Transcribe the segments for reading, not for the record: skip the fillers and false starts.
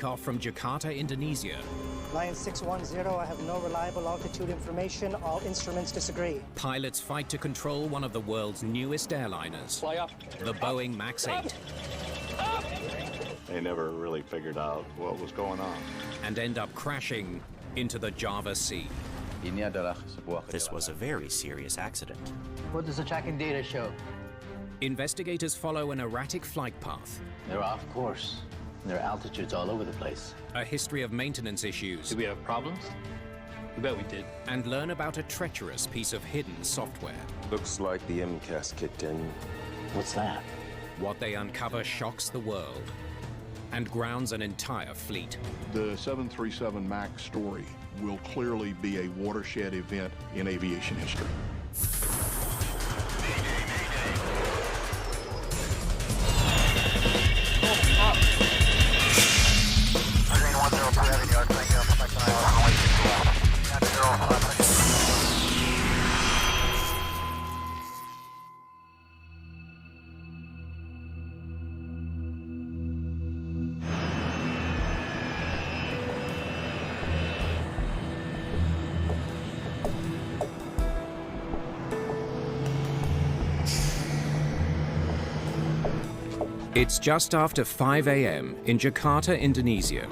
takeoff from Jakarta, Indonesia. Line 610, I have no reliable altitude information. All instruments disagree. Pilots fight to control one of the world's newest airliners, Fly up. the Boeing MAX 8. They never really figured out what was going on. And end up crashing into the Java Sea. This was a very serious accident. What does the tracking data show? Investigators follow an erratic flight path. They're off course. There are altitudes all over the place. A history of maintenance issues. Did we have problems? We bet we did. And learn about a treacherous piece of hidden software. Looks like the MCAS kicked in. What's that? What they uncover shocks the world and grounds an entire fleet. The 737 MAX story will clearly be a watershed event in aviation history. It's just after 5 a.m. in Jakarta, Indonesia,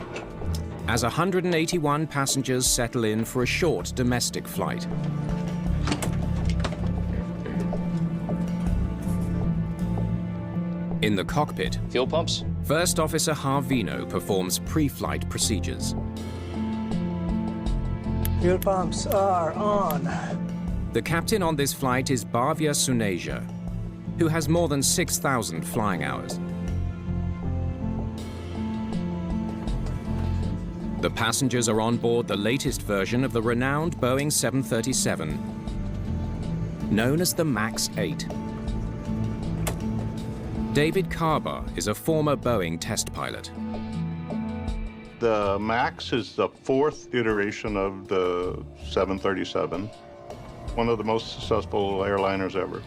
as 181 passengers settle in for a short domestic flight. In the cockpit, Fuel pumps? First Officer Harvino performs pre-flight procedures. Fuel pumps are on. The captain on this flight is Bhavya Suneja, who has more than 6,000 flying hours. The passengers are on board the latest version of the renowned Boeing 737, known as the MAX 8. David Carber is a former Boeing test pilot. The MAX is the fourth iteration of the 737, one of the most successful airliners ever.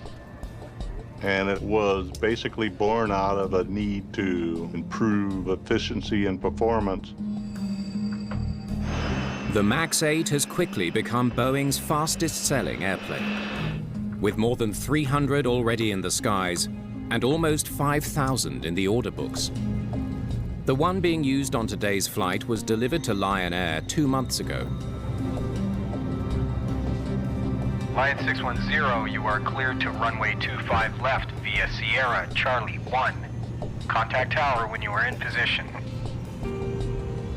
And it was basically born out of a need to improve efficiency and performance. The MAX 8 has quickly become Boeing's fastest-selling airplane, with more than 300 already in the skies and almost 5,000 in the order books. The one being used on today's flight was delivered to Lion Air 2 months ago. Line 610, you are cleared to runway 25 left via Sierra Charlie 1. Contact tower when you are in position.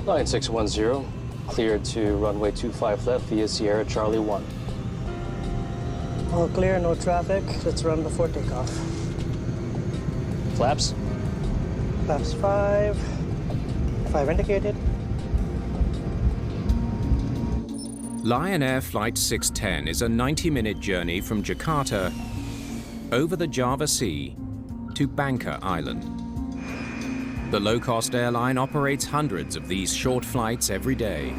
Line 610, cleared to runway 25 left via Sierra Charlie 1. All clear, no traffic. Let's run before takeoff. Flaps? Flaps 5. 5 indicated. Lion Air Flight 610 is a 90-minute journey from Jakarta over the Java Sea to Bangka Island. The low-cost airline operates hundreds of these short flights every day.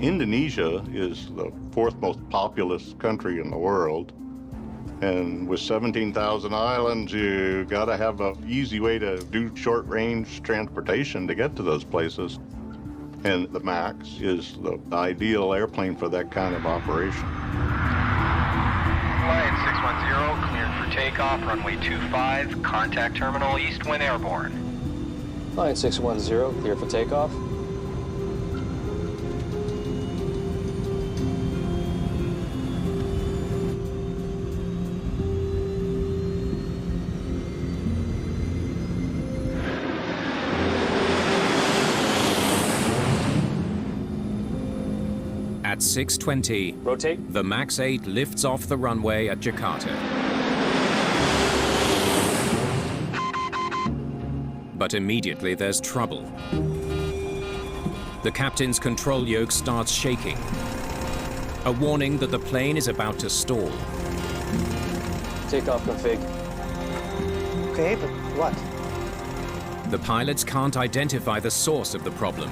Indonesia is the fourth most populous country in the world. And with 17,000 islands, you gotta have an easy way to do short-range transportation to get to those places. And the MAX is the ideal airplane for that kind of operation. Line 610, cleared for takeoff, runway 25, contact terminal east when airborne. Line 610, clear for takeoff. At 6:20, Rotate. the MAX 8 lifts off the runway at Jakarta. But immediately there's trouble. The captain's control yoke starts shaking, a warning that the plane is about to stall. Takeoff config. Okay, but what? The pilots can't identify the source of the problem.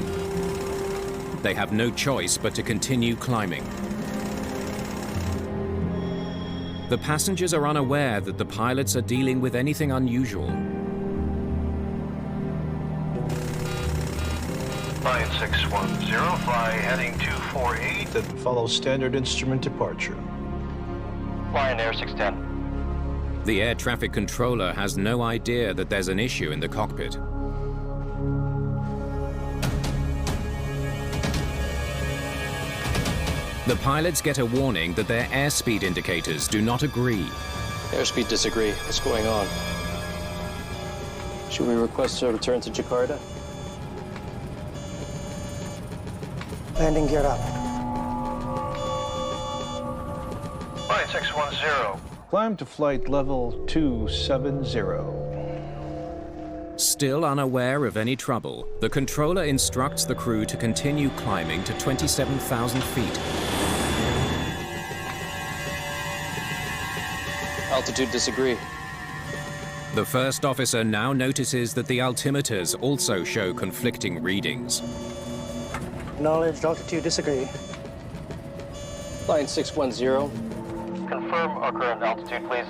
They have no choice but to continue climbing. The passengers are unaware that the pilots are dealing with anything unusual. Line 610, fly heading 248. That follows standard instrument departure. Lion Air 610. The air traffic controller has no idea that there's an issue in the cockpit. The pilots get a warning that their airspeed indicators do not agree. Airspeed disagree. What's going on? Should we request a return to Jakarta? Landing gear up. Line 610. Climb to flight level 270. Still unaware of any trouble, the controller instructs the crew to continue climbing to 27,000 feet. Altitude disagree. The first officer now notices that the altimeters also show conflicting readings. Acknowledged, altitude disagree. Line 610. Confirm our current altitude, please.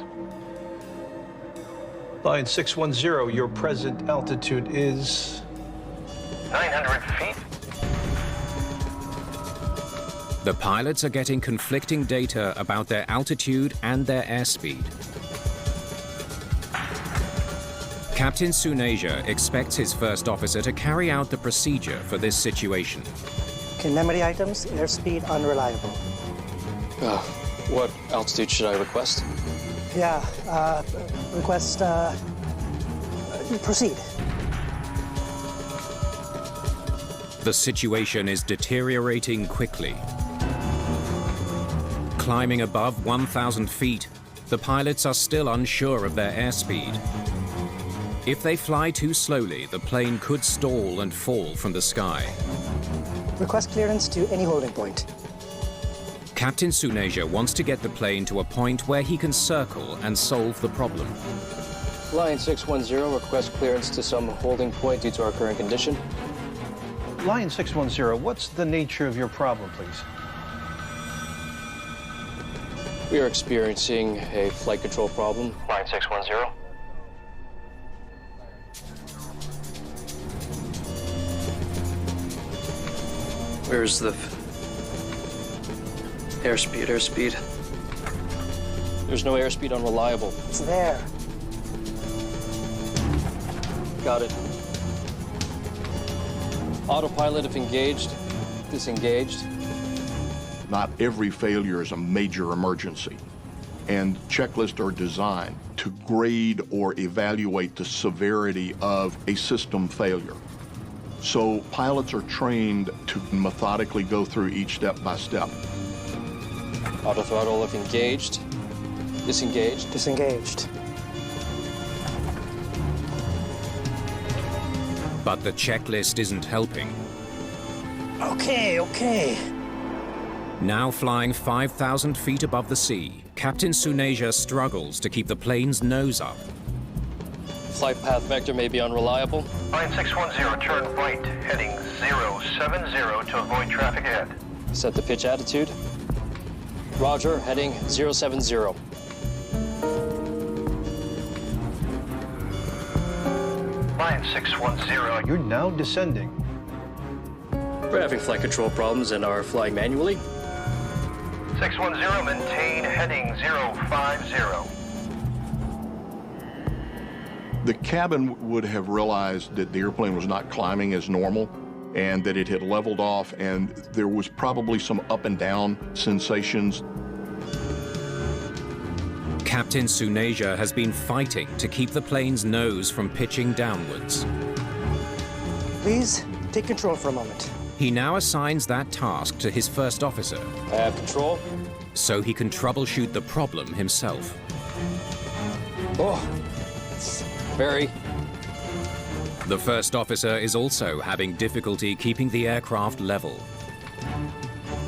Line 610, your present altitude is... 900 feet. The pilots are getting conflicting data about their altitude and their airspeed. Captain Suneja expects his first officer to carry out the procedure for this situation. Memory items, airspeed unreliable. What altitude should I request? Yeah, request, proceed. The situation is deteriorating quickly. Climbing above 1,000 feet, the pilots are still unsure of their airspeed. If they fly too slowly, the plane could stall and fall from the sky. Request clearance to any holding point. Captain Suneja wants to get the plane to a point where he can circle and solve the problem. Line 610, request clearance to some holding point due to our current condition. Line 610, what's the nature of your problem, please? We are experiencing a flight control problem. Line 610. Where's the airspeed? There's no airspeed unreliable. It's there. Got it. Autopilot if engaged, disengaged. Not every failure is a major emergency, and checklists are designed to grade or evaluate the severity of a system failure. So pilots are trained to methodically go through each step by step. Auto throttle if engaged, disengaged. Disengaged. But the checklist isn't helping. Okay. Now flying 5,000 feet above the sea, Captain Suneja struggles to keep the plane's nose up. Flight path vector may be unreliable. Line 610, turn right, heading 070 to avoid traffic ahead. Set the pitch attitude. Roger, heading 070. Line 610. You're now descending. We're having flight control problems and are flying manually. 610, maintain heading 050. The cabin would have realized that the airplane was not climbing as normal and that it had leveled off, and there was probably some up and down sensations. Captain Suneja has been fighting to keep the plane's nose from pitching downwards. Please, take control for a moment. He now assigns that task to his first officer, I have control. so he can troubleshoot the problem himself. Oh, very. The first officer is also having difficulty keeping the aircraft level.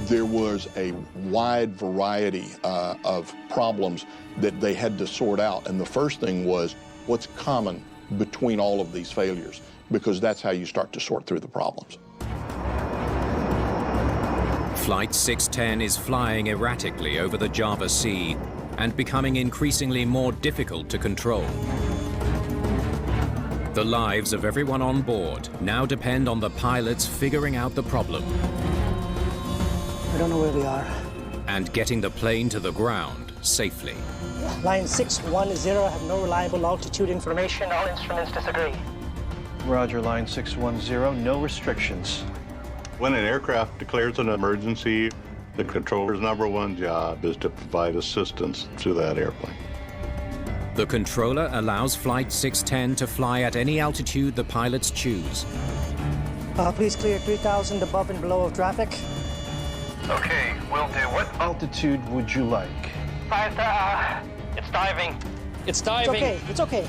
There was a wide variety of problems that they had to sort out. And the first thing was what's common between all of these failures, because that's how you start to sort through the problems. Flight 610 is flying erratically over the Java Sea and becoming increasingly more difficult to control. The lives of everyone on board now depend on the pilots figuring out the problem I don't know where we are. and getting the plane to the ground safely. Line 610, I have no reliable altitude information. All instruments disagree. Roger, line 610, no restrictions. When an aircraft declares an emergency, the controller's #1 job is to provide assistance to that airplane. The controller allows Flight 610 to fly at any altitude the pilots choose. Please clear 3,000 above and below of traffic. Okay, will do. What? Altitude would you like? It's diving. It's okay, it's okay.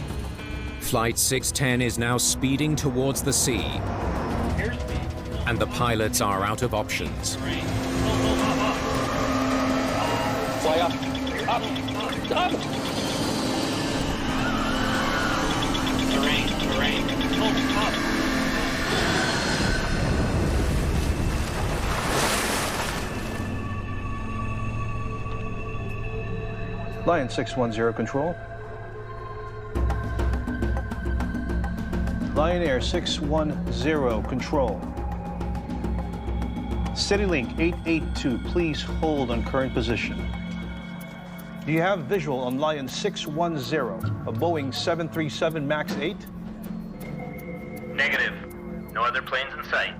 Flight 610 is now speeding towards the sea, and the pilots are out of options. Fly up. Up. Up. Terrain. Up. Lion 610 control. Lion Air 610 control. SteadyLink 882, please hold on current position. Do you have visual on Lion 610, a Boeing 737 MAX 8? Negative. No other planes in sight.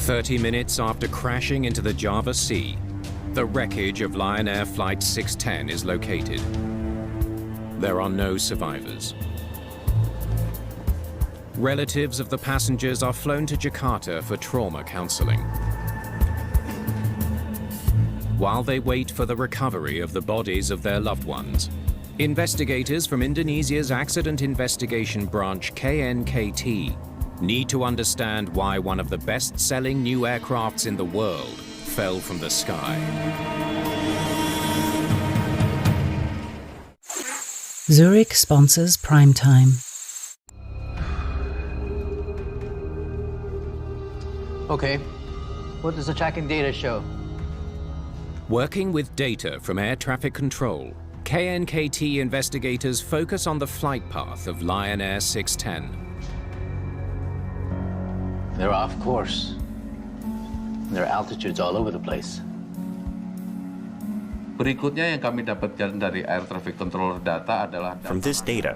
"30 minutes after crashing into the Java Sea, the wreckage of Lion Air Flight 610 is located. There are no survivors. Relatives of the passengers are flown to Jakarta for trauma counseling. While they wait for the recovery of the bodies of their loved ones, investigators from Indonesia's Accident Investigation Branch KNKT need to understand why one of the best-selling new aircrafts in the world fell from the sky. Zurich sponsors Primetime. Okay, what does the tracking data show? Working with data from air traffic control, KNKT investigators focus on the flight path of Lion Air 610. They're off course. There are altitudes all over the place. Berikutnya yang kami dapatkan dari air traffic controller data adalah From this data,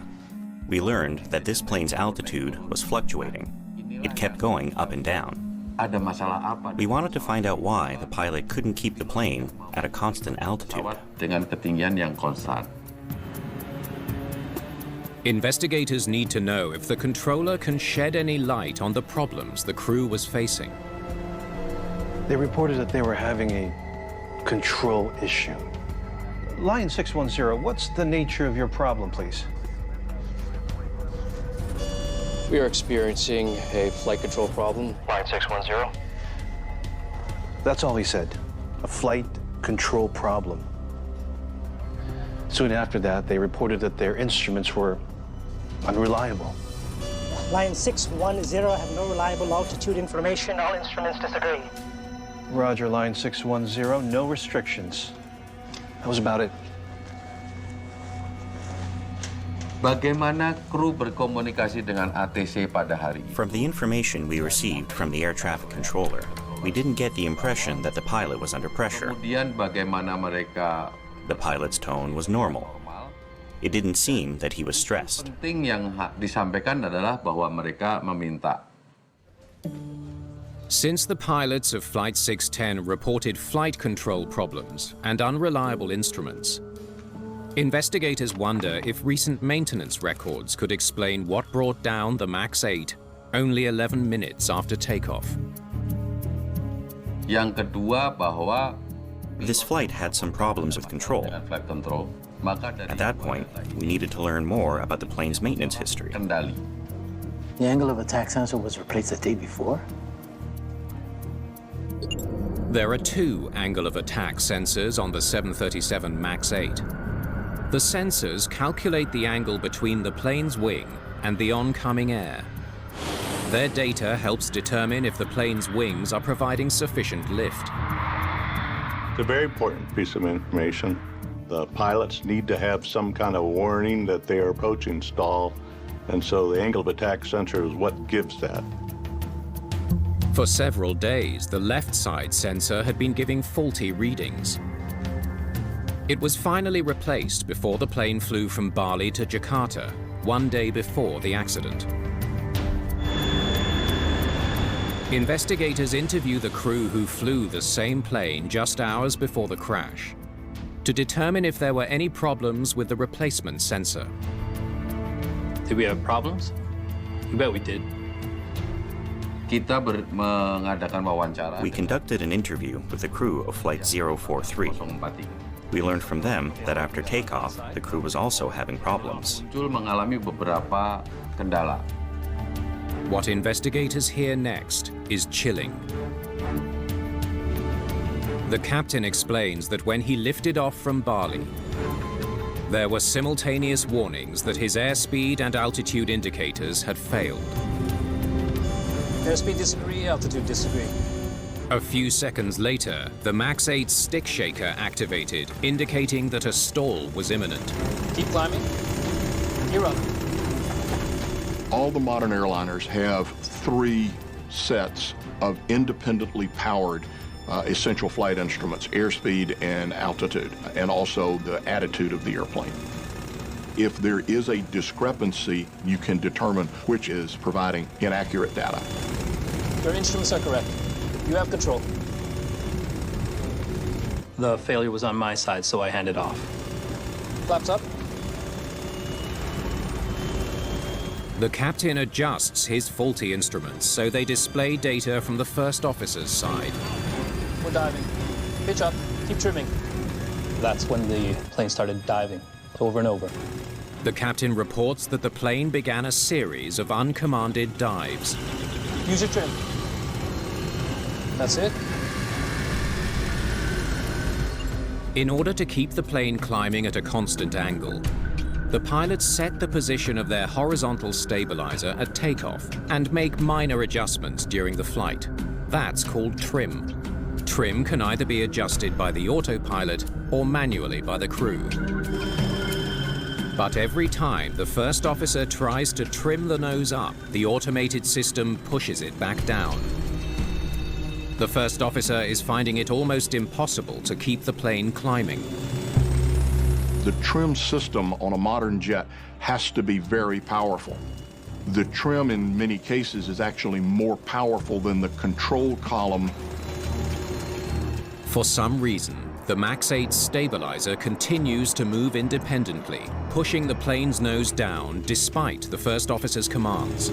we learned that this plane's altitude was fluctuating. It kept going up and down. Ada masalah apa? We wanted to find out why the pilot couldn't keep the plane at a constant altitude. Dengan ketinggian yang konstan. Investigators need to know if the controller can shed any light on the problems the crew was facing. They reported that they were having a control issue. Lion 610, what's the nature of your problem, please? We are experiencing a flight control problem. Line 610. That's all he said. A flight control problem. Soon after that, they reported that their instruments were unreliable. Line 610, I have no reliable altitude information. All instruments disagree. Roger, line 610, no restrictions. That was about it. Bagaimana kru berkomunikasi dengan ATC pada hari ini? From the information we received from the air traffic controller, we didn't get the impression that the pilot was under pressure. Kemudian bagaimana mereka? The pilot's tone was normal. It didn't seem that he was stressed. Penting yang disampaikan adalah bahwa mereka meminta. Since the pilots of Flight 610 reported flight control problems and unreliable instruments, investigators wonder if recent maintenance records could explain what brought down the MAX 8 only 11 minutes after takeoff. Yang kedua bahwa this flight had some problems with control. At that point, we needed to learn more about the plane's maintenance history. The angle of attack sensor was replaced the day before? There are two angle of attack sensors on the 737 MAX 8. The sensors calculate the angle between the plane's wing and the oncoming air. Their data helps determine if the plane's wings are providing sufficient lift. It's a very important piece of information. The pilots need to have some kind of warning that they are approaching stall, and so the angle of attack sensor is what gives that. For several days, the left side sensor had been giving faulty readings. It was finally replaced before the plane flew from Bali to Jakarta, one day before the accident. Investigators interview the crew who flew the same plane just hours before the crash to determine if there were any problems with the replacement sensor. Did we have problems? You bet we did. mengadakan wawancara. We conducted an interview with the crew of Flight 043. We learned from them that after takeoff, the crew was also having problems. Muncul mengalami beberapa kendala. What investigators hear next is chilling. The captain explains that when he lifted off from Bali, there were simultaneous warnings that his airspeed and altitude indicators had failed. Airspeed disagree, altitude disagree. A few seconds later, the MAX 8 stick shaker activated, indicating that a stall was imminent. Keep climbing. You're up. All the modern airliners have 3 sets of independently powered essential flight instruments, airspeed and altitude, and also the attitude of the airplane. If there is a discrepancy, you can determine which is providing inaccurate data. Your instruments are correct. You have control. The failure was on my side, so I handed off. Flaps up. The captain adjusts his faulty instruments so they display data from the first officer's side. We're diving. Pitch up. Keep trimming. That's when the plane started diving, over and over. The captain reports that the plane began a series of uncommanded dives. Use your trim. That's it. In order to keep the plane climbing at a constant angle, the pilots set the position of their horizontal stabilizer at takeoff and make minor adjustments during the flight. That's called trim. Trim can either be adjusted by the autopilot or manually by the crew. But every time the first officer tries to trim the nose up, the automated system pushes it back down. The first officer is finding it almost impossible to keep the plane climbing. The trim system on a modern jet has to be very powerful. The trim in many cases is actually more powerful than the control column. For some reason, the MAX 8 stabilizer continues to move independently, pushing the plane's nose down despite the first officer's commands.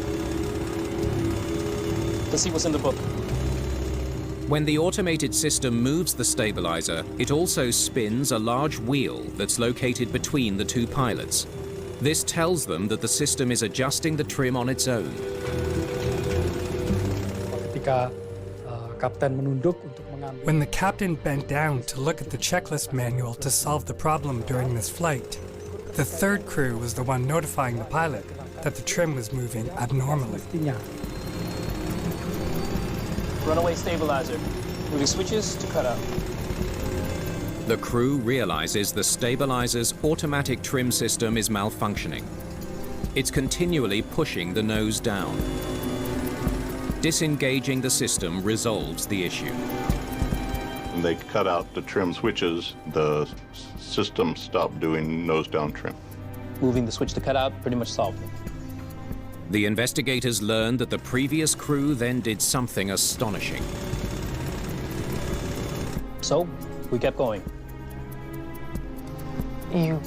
Let's see what's in the book. When the automated system moves the stabilizer, it also spins a large wheel that's located between the two pilots. This tells them that the system is adjusting the trim on its own. When the captain bent down to look at the checklist manual to solve the problem during this flight, the third crew was the one notifying the pilot that the trim was moving abnormally. Runaway stabilizer. Moving switches to cut out. The crew realizes the stabilizer's automatic trim system is malfunctioning. It's continually pushing the nose down. Disengaging the system resolves the issue. When they cut out the trim switches, the system stopped doing nose-down trim. Moving the switch to cut out pretty much solved it. The investigators learned that the previous crew then did something astonishing. So, we kept going. You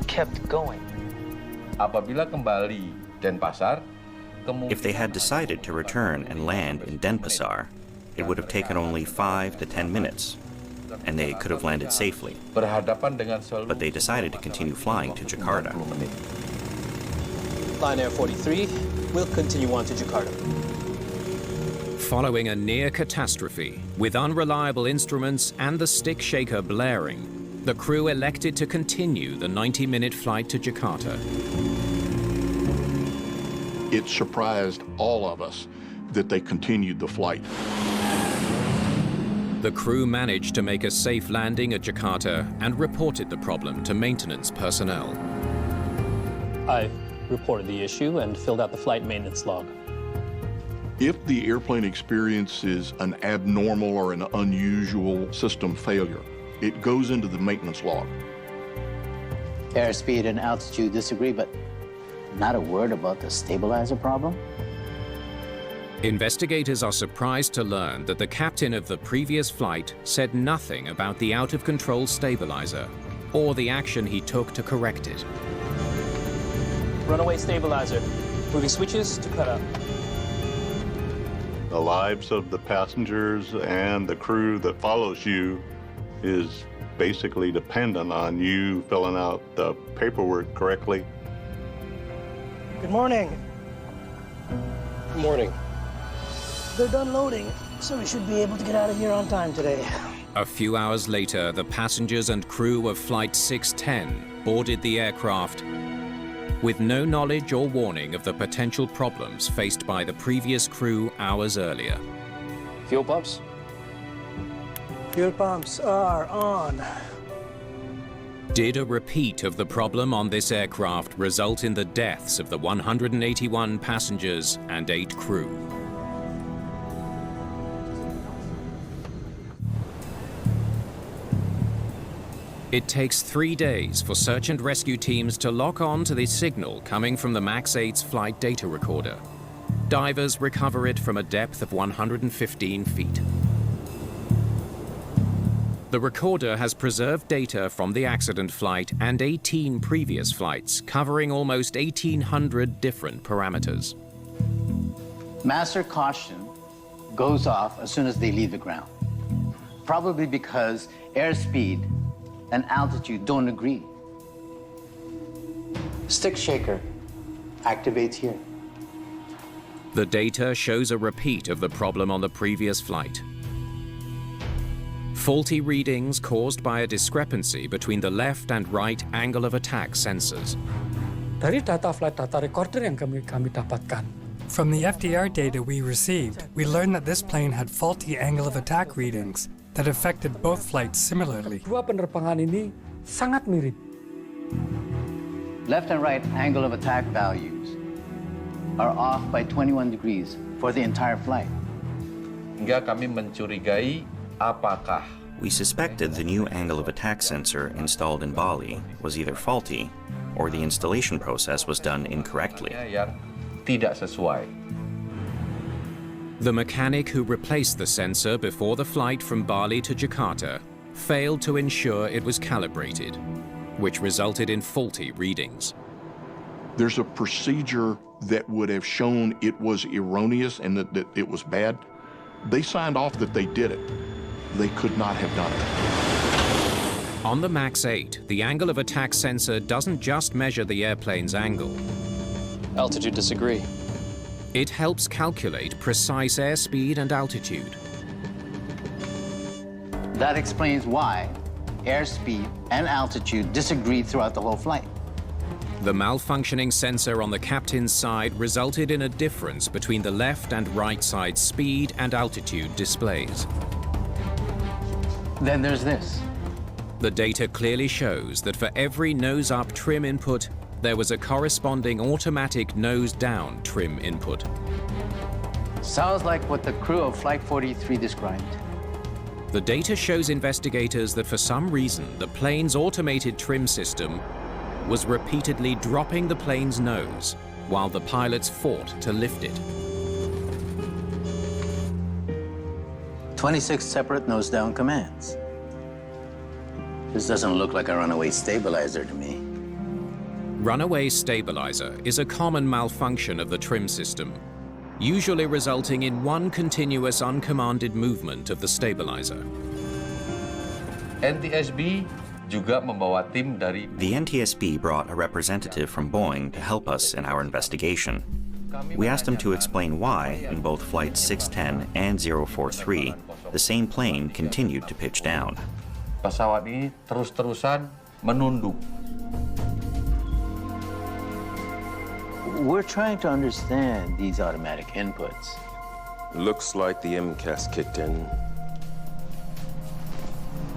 kept going. Apabila kembali Denpasar, If they had decided to return and land in Denpasar, it would have taken only 5 to 10 minutes, and they could have landed safely. But they decided to continue flying to Jakarta. Line Air 43, we'll continue on to Jakarta. Following a near catastrophe, with unreliable instruments and the stick shaker blaring, the crew elected to continue the 90-minute flight to Jakarta. It surprised all of us that they continued the flight. The crew managed to make a safe landing at Jakarta and reported the problem to maintenance personnel. I reported the issue and filled out the flight maintenance log. If the airplane experiences an abnormal or an unusual system failure, it goes into the maintenance log. Airspeed and altitude disagree, but not a word about the stabilizer problem? Investigators are surprised to learn that the captain of the previous flight said nothing about the out-of-control stabilizer or the action he took to correct it. Runaway stabilizer. Moving switches to cut up. The lives of the passengers and the crew that follows you is basically dependent on you filling out the paperwork correctly. Good morning. Good morning. They're done loading, so we should be able to get out of here on time today. A few hours later, the passengers and crew of Flight 610 boarded the aircraft with no knowledge or warning of the potential problems faced by the previous crew hours earlier. Fuel pumps? Fuel pumps are on. Did a repeat of the problem on this aircraft result in the deaths of the 181 passengers and 8 crew? It takes 3 days for search and rescue teams to lock on to the signal coming from the MAX 8's flight data recorder. Divers recover it from a depth of 115 feet. The recorder has preserved data from the accident flight and 18 previous flights, covering almost 1,800 different parameters. Master caution goes off as soon as they leave the ground, probably because airspeed and altitude don't agree. Stick shaker activates here. The data shows a repeat of the problem on the previous flight. Faulty readings caused by a discrepancy between the left and right angle of attack sensors. Dari data flight data recorder yang kami dapatkan. From the FDR data we received, we learned that this plane had faulty angle of attack readings that affected both flights similarly. Dua penerbangan ini sangat mirip. Left and right angle of attack values are off by 21 degrees for the entire flight. Hingga kami mencurigai apakah We suspected the new angle of attack sensor installed in Bali was either faulty or the installation process was done incorrectly. yang tidak sesuai. The mechanic who replaced the sensor before the flight from Bali to Jakarta failed to ensure it was calibrated, which resulted in faulty readings. There's a procedure that would have shown it was erroneous and that it was bad. They signed off that they did it. They could not have done it. On the MAX 8, the angle of attack sensor doesn't just measure the airplane's angle. Altitude disagree. It helps calculate precise airspeed and altitude. That explains why airspeed and altitude disagreed throughout the whole flight. The malfunctioning sensor on the captain's side resulted in a difference between the left and right side speed and altitude displays. Then there's this. The data clearly shows that for every nose-up trim input, there was a corresponding automatic nose-down trim input. Sounds like what the crew of Flight 43 described. The data shows investigators that for some reason, the plane's automated trim system was repeatedly dropping the plane's nose while the pilots fought to lift it. 26 separate nose-down commands. This doesn't look like a runaway stabilizer to me. Runaway stabilizer is a common malfunction of the trim system, usually resulting in one continuous uncommanded movement of the stabilizer. NTSB juga membawa tim dari The NTSB brought a representative from Boeing to help us in our investigation. We asked him to explain why, in both Flight 610 and 043, the same plane continued to pitch down. pesawat ini terus-terusan menunduk. We're trying to understand these automatic inputs. Looks like the MCAS kicked in.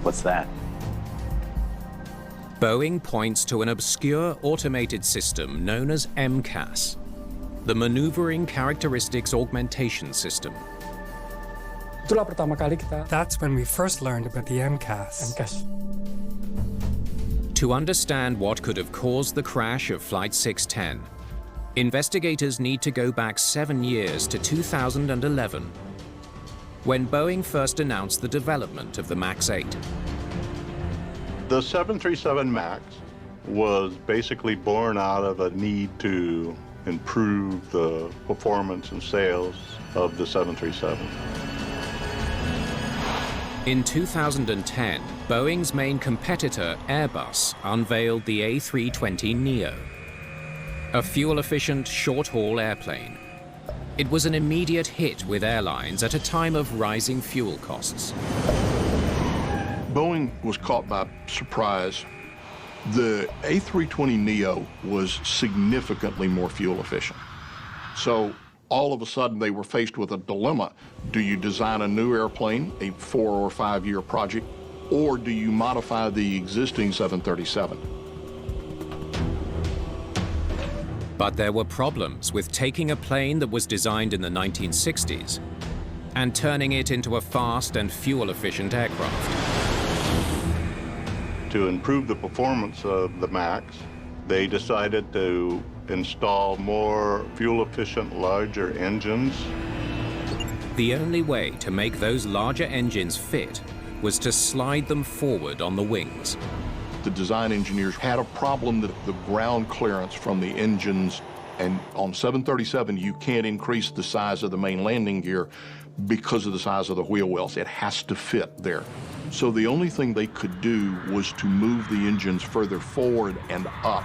What's that? Boeing points to an obscure automated system known as MCAS, the Maneuvering Characteristics Augmentation System. Itulah pertama kali kita. That's when we first learned about the MCAS. To understand what could have caused the crash of Flight 610, investigators need to go back 7 years to 2011, when Boeing first announced the development of the MAX 8. The 737 MAX was basically born out of a need to improve the performance and sales of the 737. In 2010, Boeing's main competitor, Airbus, unveiled the A320neo, a fuel-efficient, short-haul airplane. It was an immediate hit with airlines at a time of rising fuel costs. Boeing was caught by surprise. The A320neo was significantly more fuel efficient. So all of a sudden they were faced with a dilemma. Do you design a new airplane, a 4 or 5 year project, or do you modify the existing 737? But there were problems with taking a plane that was designed in the 1960s and turning it into a fast and fuel-efficient aircraft. To improve the performance of the MAX, they decided to install more fuel-efficient, larger engines. The only way to make those larger engines fit was to slide them forward on the wings. The design engineers had a problem that the ground clearance from the engines, and on 737 you can't increase the size of the main landing gear because of the size of the wheel wells. It has to fit there. So the only thing they could do was to move the engines further forward and up.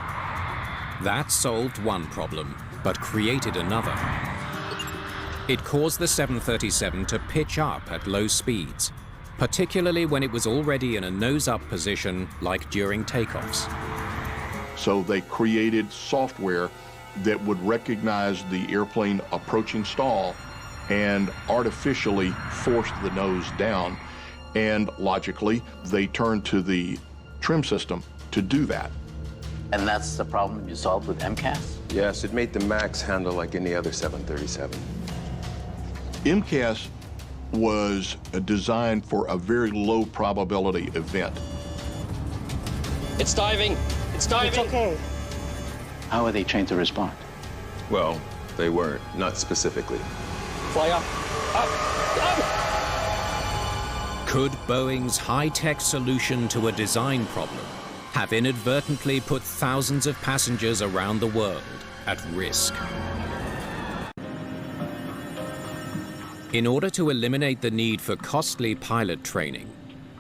That solved one problem, but created another. It caused the 737 to pitch up at low speeds, particularly when it was already in a nose-up position, like during takeoffs. So they created software that would recognize the airplane approaching stall and artificially forced the nose down. And logically, they turned to the trim system to do that. And that's the problem you solved with MCAS? Yes, it made the MAX handle like any other 737. MCAS was designed for a very low probability event. It's diving! It's diving! It's okay. How are they trained to respond? Well, they weren't, not specifically. Fly up! Up! Up! Could Boeing's high-tech solution to a design problem have inadvertently put thousands of passengers around the world at risk? In order to eliminate the need for costly pilot training,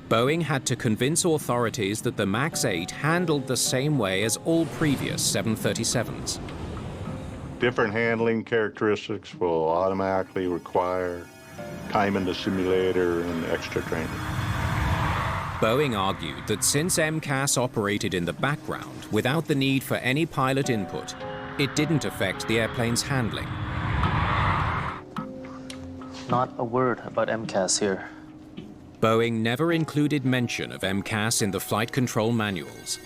Boeing had to convince authorities that the MAX 8 handled the same way as all previous 737s. Different handling characteristics will automatically require time in the simulator and extra training. Boeing argued that since MCAS operated in the background without the need for any pilot input, it didn't affect the airplane's handling. Not a word about MCAS here. Boeing never included mention of MCAS in the flight control manuals.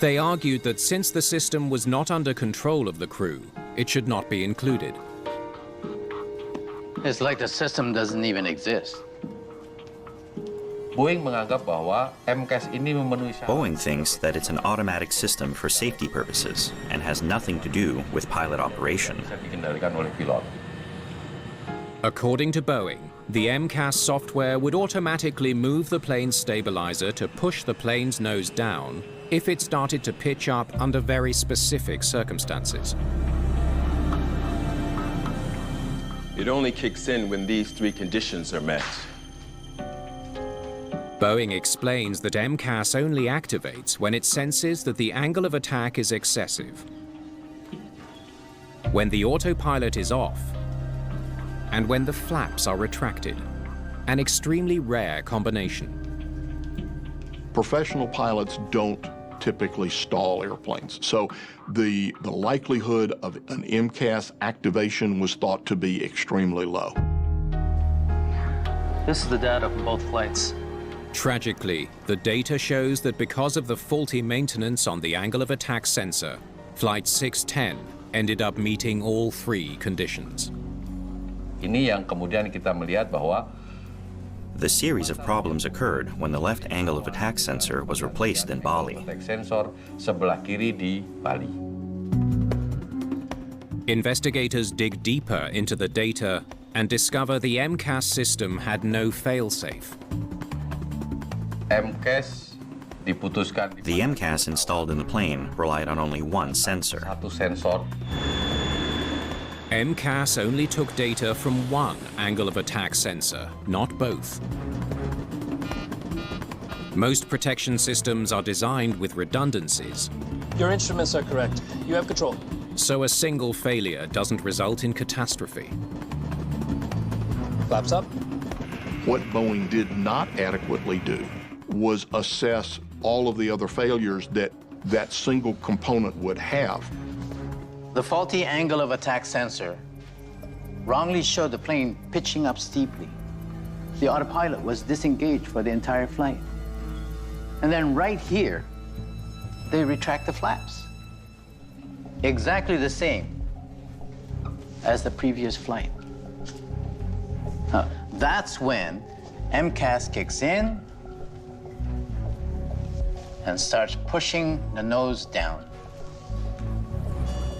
They argued that since the system was not under control of the crew, it should not be included. It's like the system doesn't even exist. Boeing menganggap bahwa MCAS ini memenuhi syarat. Boeing thinks that it's an automatic system for safety purposes and has nothing to do with pilot operation. Bisa dikendalikan oleh pilot. According to Boeing, the MCAS software would automatically move the plane's stabilizer to push the plane's nose down if it started to pitch up under very specific circumstances. It only kicks in when these three conditions are met. Boeing explains that MCAS only activates when it senses that the angle of attack is excessive, when the autopilot is off, and when the flaps are retracted, an extremely rare combination. Professional pilots don't typically stall airplanes, so the likelihood of an MCAS activation was thought to be extremely low. This is the data from both flights. Tragically, the data shows that because of the faulty maintenance on the angle of attack sensor, Flight 610 ended up meeting all three conditions. Ini yang kemudian kita melihat bahwa The series of problems occurred when the left angle of attack sensor was replaced in Bali. sensor sebelah kiri di Bali. Investigators dig deeper into the data and discover the MCAS system had no failsafe. MCAS diputuskan. The MCAS installed in the plane relied on only one sensor. Satu sensor. MCAS only took data from one angle of attack sensor, not both. Most protection systems are designed with redundancies. Your instruments are correct. You have control. So a single failure doesn't result in catastrophe. Flaps up. What Boeing did not adequately do was assess all of the other failures that that single component would have. The faulty angle of attack sensor wrongly showed the plane pitching up steeply. The autopilot was disengaged for the entire flight. And then right here, they retract the flaps. Exactly the same as the previous flight. That's when MCAS kicks in and starts pushing the nose down.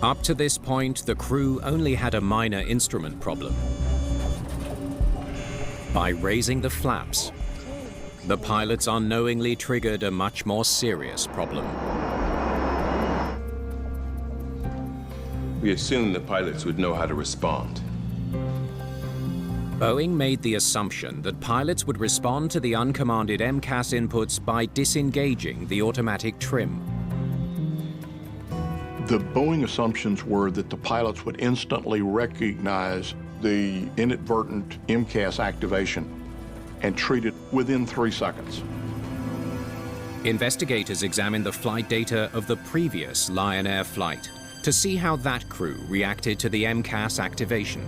Up to this point, the crew only had a minor instrument problem. By raising the flaps, the pilots unknowingly triggered a much more serious problem. We assumed the pilots would know how to respond. Boeing made the assumption that pilots would respond to the uncommanded MCAS inputs by disengaging the automatic trim. The Boeing assumptions were that the pilots would instantly recognize the inadvertent MCAS activation and treat it within 3 seconds. Investigators examined the flight data of the previous Lion Air flight to see how that crew reacted to the MCAS activation.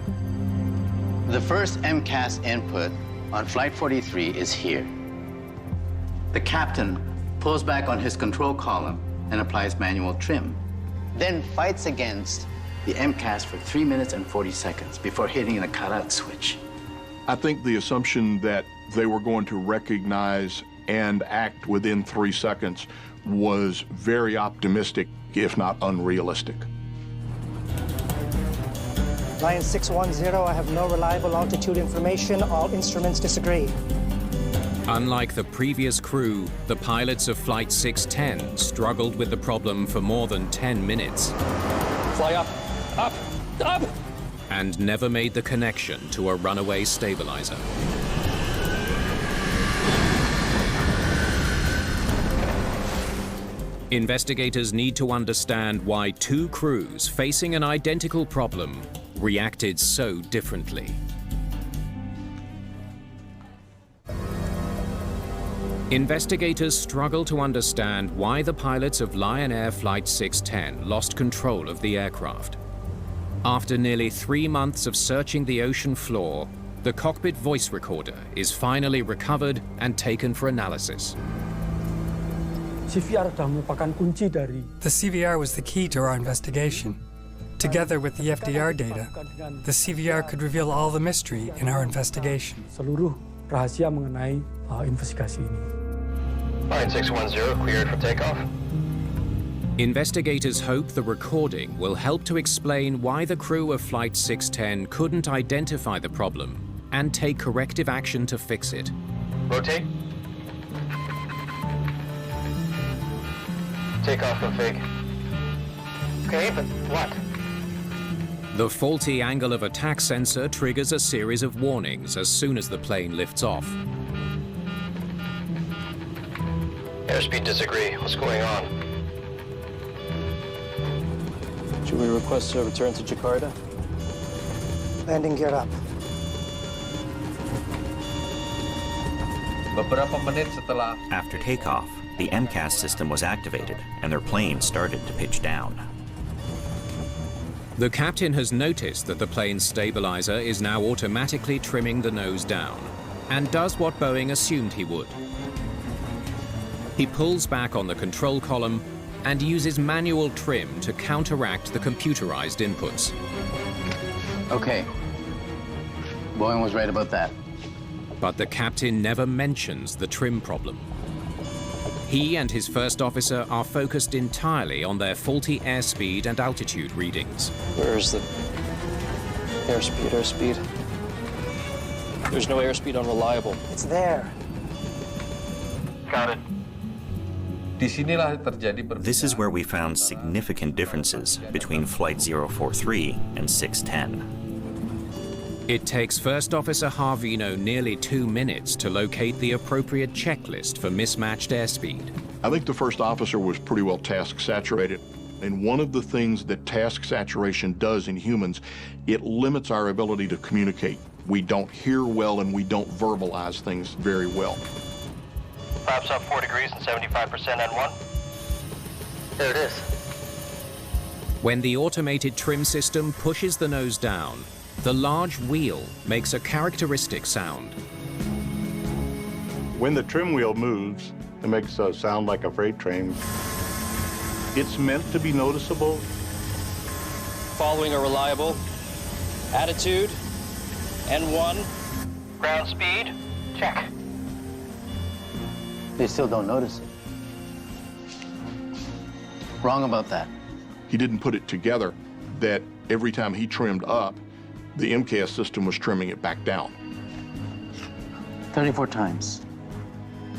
The first MCAS input on Flight 43 is here. The captain pulls back on his control column and applies manual trim, then fights against the MCAS for 3 minutes and 40 seconds before hitting the cut-out switch. I think the assumption that they were going to recognize and act within 3 seconds was very optimistic, if not unrealistic. Lion 610, I have no reliable altitude information. All instruments disagree. Unlike the previous crew, the pilots of Flight 610 struggled with the problem for more than 10 minutes. Fly up, up, up! And never made the connection to a runaway stabilizer. Investigators need to understand why two crews facing an identical problem reacted so differently. Investigators struggle to understand why the pilots of Lion Air Flight 610 lost control of the aircraft. After nearly 3 months of searching the ocean floor, the cockpit voice recorder is finally recovered and taken for analysis. The CVR was the key to our investigation. Together with the FDR data, the CVR could reveal all the mystery in our investigation. Seluruh rahasia mengenai investigasi ini. Line 610, cleared for takeoff. Investigators hope the recording will help to explain why the crew of Flight 610 couldn't identify the problem and take corrective action to fix it. Rotate. Takeoff config. Okay, but what? The faulty angle of attack sensor triggers a series of warnings as soon as the plane lifts off. Airspeed disagree. What's going on? Should we request a return to Jakarta? Landing gear up. Beberapa menit setelah After takeoff, the MCAS system was activated and their plane started to pitch down. The captain has noticed that the plane's stabilizer is now automatically trimming the nose down. and does what Boeing assumed he would. He pulls back on the control column and uses manual trim to counteract the computerized inputs. Okay. Boeing was right about that. But the captain never mentions the trim problem. He and his first officer are focused entirely on their faulty airspeed and altitude readings. Where's the airspeed? There's no airspeed on reliable. It's there. Got it. This is where we found significant differences between Flight 043 and 610. It takes First Officer Harvino nearly 2 minutes to locate the appropriate checklist for mismatched airspeed. I think the first officer was pretty well task saturated. And one of the things that task saturation does in humans, it limits our ability to communicate. We don't hear well and we don't verbalize things very well. Flaps up 4 degrees and 75% N1. There it is. When the automated trim system pushes the nose down, the large wheel makes a characteristic sound. When the trim wheel moves, it makes a sound like a freight train. It's meant to be noticeable. Following a reliable. Attitude. N1. Ground speed. Check. They still don't notice it. Wrong about that. He didn't put it together that every time he trimmed up, the MCAS system was trimming it back down. 34 times.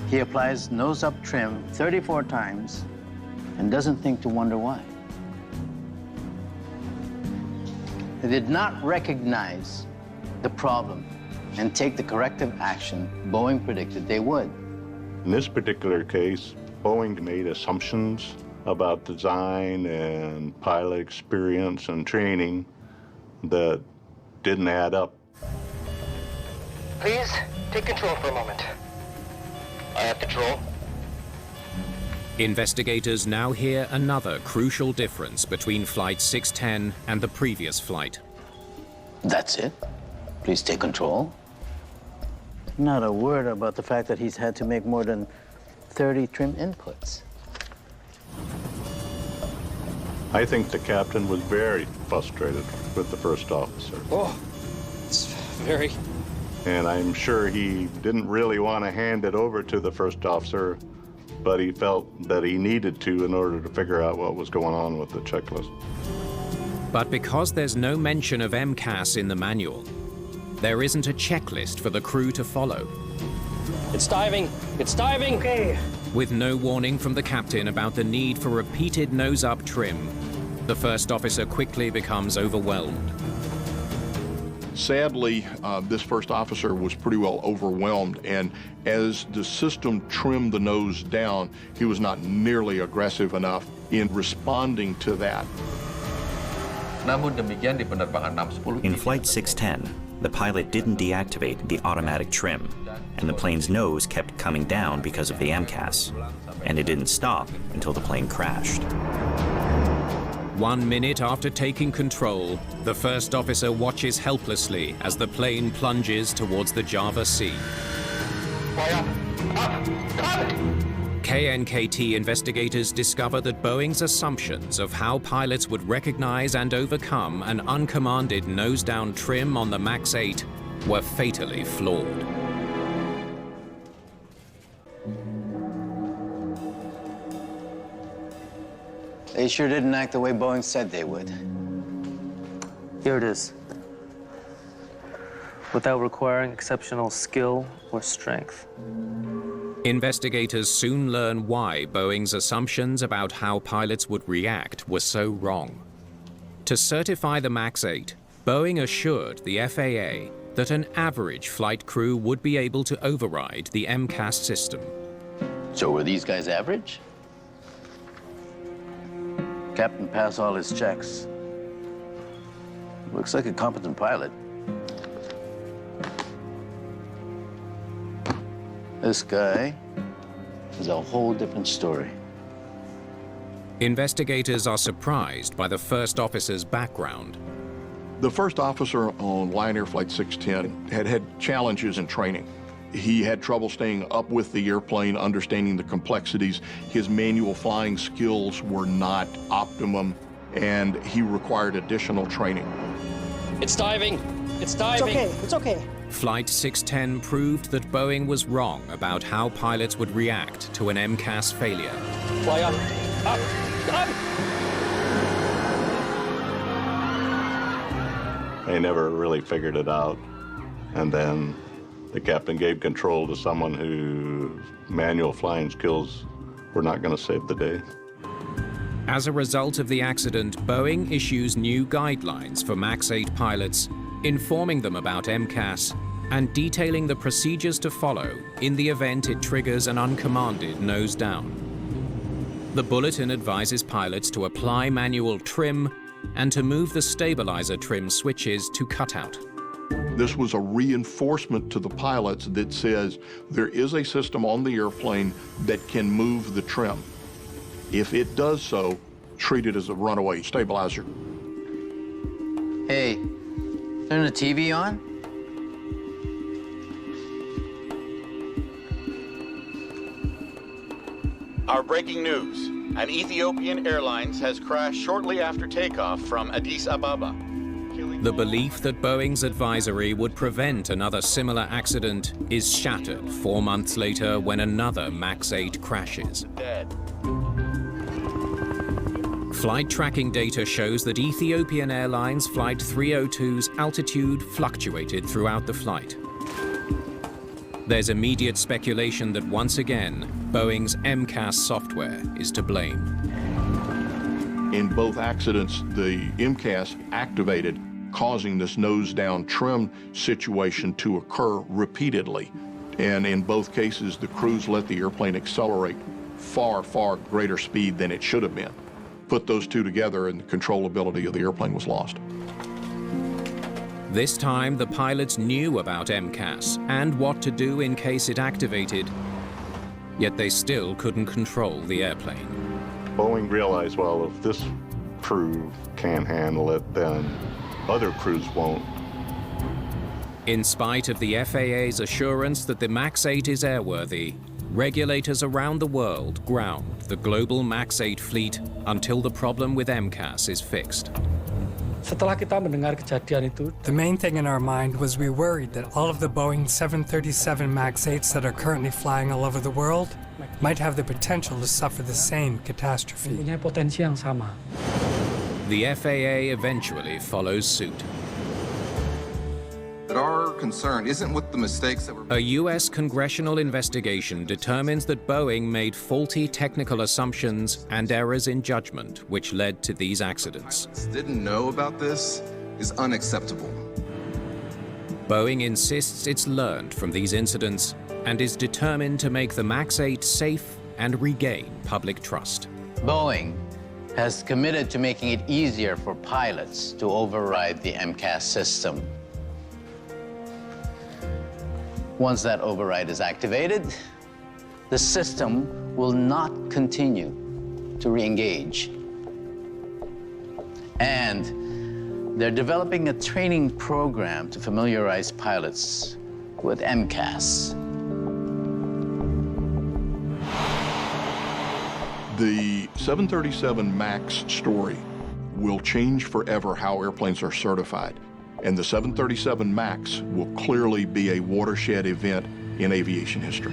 He applies nose-up trim 34 times and doesn't think to wonder why. They did not recognize the problem and take the corrective action Boeing predicted they would. In this particular case, Boeing made assumptions about design and pilot experience and training that didn't add up. Please take control for a moment. I have control. Investigators now hear another crucial difference between Flight 610 and the previous flight. That's it? Please take control? Not a word about the fact that he's had to make more than 30 trim inputs. I think the captain was very frustrated with the first officer. Oh, it's very... And I'm sure he didn't really want to hand it over to the first officer, but he felt that he needed to in order to figure out what was going on with the checklist. But because there's no mention of MCAS in the manual, there isn't a checklist for the crew to follow. It's diving! It's diving! Okay. With no warning from the captain about the need for repeated nose-up trim, the first officer quickly becomes overwhelmed. Sadly, this first officer was pretty well overwhelmed, and as the system trimmed the nose down, he was not nearly aggressive enough in responding to that. In Flight 610, the pilot didn't deactivate the automatic trim, and the plane's nose kept coming down because of the MCAS, and it didn't stop until the plane crashed. 1 minute after taking control, the first officer watches helplessly as the plane plunges towards the Java Sea. KNKT investigators discover that Boeing's assumptions of how pilots would recognize and overcome an uncommanded nose-down trim on the MAX 8 were fatally flawed. They sure didn't act the way Boeing said they would. Here it is. Without requiring exceptional skill or strength. Investigators soon learn why Boeing's assumptions about how pilots would react were so wrong. To certify the MAX 8, Boeing assured the FAA that an average flight crew would be able to override the MCAS system. So were these guys average? Captain passed all his checks. Looks like a competent pilot. This guy is a whole different story. Investigators are surprised by the first officer's background. The first officer on Lion Air Flight 610 had had challenges in training. He had trouble staying up with the airplane, understanding the complexities. His manual flying skills were not optimum, and he required additional training. It's diving. It's diving. It's okay. It's okay. Flight 610 proved that Boeing was wrong about how pilots would react to an MCAS failure. Fly up. Up. Up. They never really figured it out. And then the captain gave control to someone whose manual flying skills were not going to save the day. As a result of the accident, Boeing issues new guidelines for MAX 8 pilots, informing them about MCAS and detailing the procedures to follow in the event it triggers an uncommanded nose down. The bulletin advises pilots to apply manual trim and to move the stabilizer trim switches to cutout. This was a reinforcement to the pilots that says there is a system on the airplane that can move the trim. If it does so, treat it as a runaway stabilizer. Hey, turn the TV on? Our breaking news. An Ethiopian Airlines has crashed shortly after takeoff from Addis Ababa. The belief that Boeing's advisory would prevent another similar accident is shattered 4 months later when another MAX 8 crashes. Dead. Flight tracking data shows that Ethiopian Airlines Flight 302's altitude fluctuated throughout the flight. There's immediate speculation that once again, Boeing's MCAS software is to blame. In both accidents, the MCAS activated, causing this nose-down trim situation to occur repeatedly. And in both cases, the crews let the airplane accelerate far, far greater speed than it should have been. Put those two together and the controllability of the airplane was lost. This time, the pilots knew about MCAS and what to do in case it activated, yet they still couldn't control the airplane. Boeing realized, well, if this crew can't handle it, then other crews won't. In spite of the FAA's assurance that the MAX 8 is airworthy, regulators around the world ground the global MAX 8 fleet until the problem with MCAS is fixed. The main thing in our mind was we worried that all of the Boeing 737 MAX 8s that are currently flying all over the world might have the potential to suffer the same catastrophe. The FAA eventually follows suit. But our concern isn't with the mistakes that were... A U.S. congressional investigation determines that Boeing made faulty technical assumptions and errors in judgment, which led to these accidents. Didn't know about this is unacceptable. Boeing insists it's learned from these incidents and is determined to make the MAX 8 safe and regain public trust. Boeing has committed to making it easier for pilots to override the MCAS system. Once that override is activated, the system will not continue to re-engage. And they're developing a training program to familiarize pilots with MCAS. The 737 MAX story will change forever how airplanes are certified. And the 737 MAX will clearly be a watershed event in aviation history.